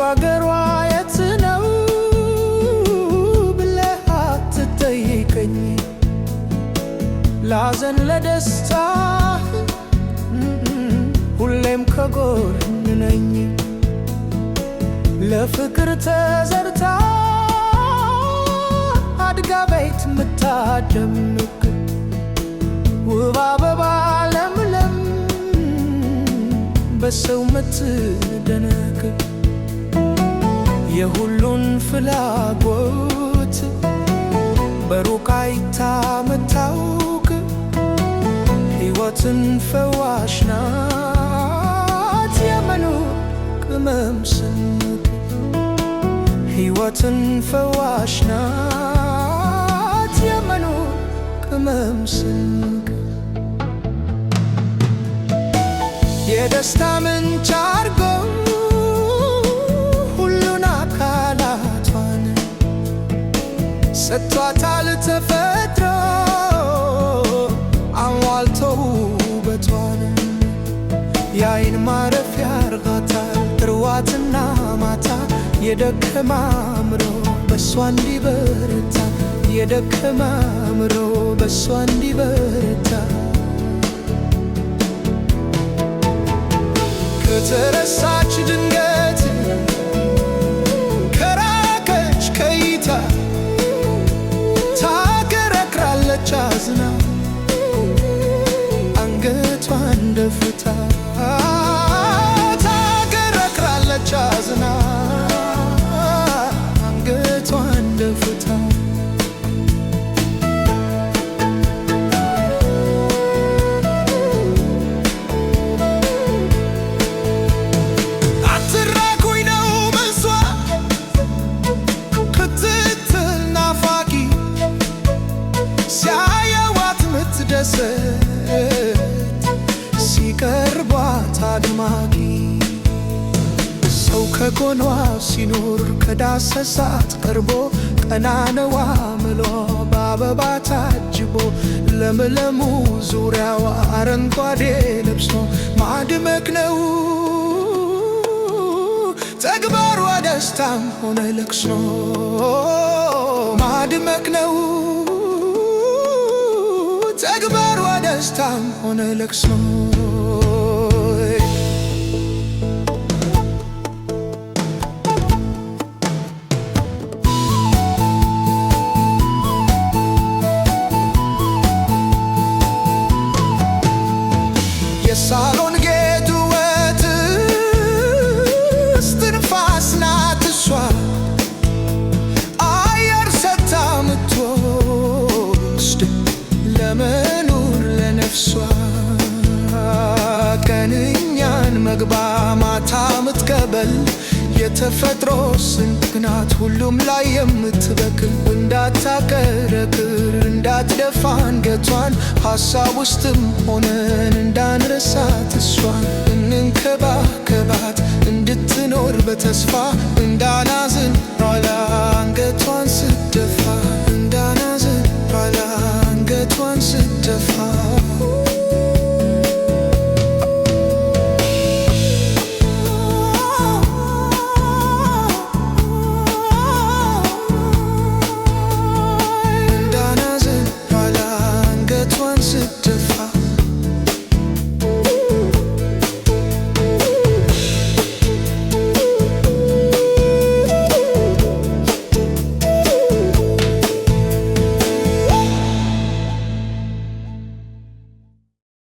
አገሯ የት ነው ብለህ አትጠይቀኝ። ላዘን ለደስታ ሁሌም ከጎን ነኝ። ለፍቅር ተዘርታ አድጋ ቤት ምታደምቅ ውብ አበባ ለምለም በሰው ምትደነቅ የሁሉን ፍላጎት በሩቅ አይታ ምታውቅ ሕይወትን ፈዋሽ ናት የመኖር ቅመም ስንቅ ሕይወትን ፈዋሽ ናት የመኖር ቅመም ስንቅ የደስታ ምንጭ አርጎ ሁሉን አካላቷን ሰጥቷታል ተፈጥሮ አሟልቶ ውበቷን የዓይን ማረፊያ አርጓታል ጥርዋትና ማታ የደከመ አእምሮ በሷ እንዲበረታ የደከመ አእምሮ በሷ እንዲበረታ ከተረሳች ድንገት ከራቀች ከይታ ታከራክራለች አዝና አንገቷን ደፍታ ታከራክራለች አዝና አንገቷን ደፍታ ሲቀርቧት አድማቂ ሰው ከጎኗ ሲኖር ከዳሰሳት ቀርቦ ቀና ነዋ ምሎ በአበባ ታጅቦ ለምለሙ ዙሪያዋ አረንጓዴ ለብሶ ማድመቅ ነው ተግባሯ ደስታም ሆነ ለቅሶ ማድመቅ ነው ተግባሯ ደስታም ሆነ ለቅሶ የሳሎን ጌጥ ውበት እስትንፋስ ናት እሷ አየር ሰጥታ ምትወስድ ለመኖር ለነፍሷ ቀንኛን መግባ ማታ ምትቀበል የተፈጥሮ ስንቅ ናት ሁሉም ላይ የምትበቅል እንዳታቀረቅር እንዳትደፋ አንገቷን ሐሳብ ውስጥም ሆነን እንዳንረሳት እሷን እንንከባከባት እንድትኖር በተስፋ እንዳናዝን ኋላ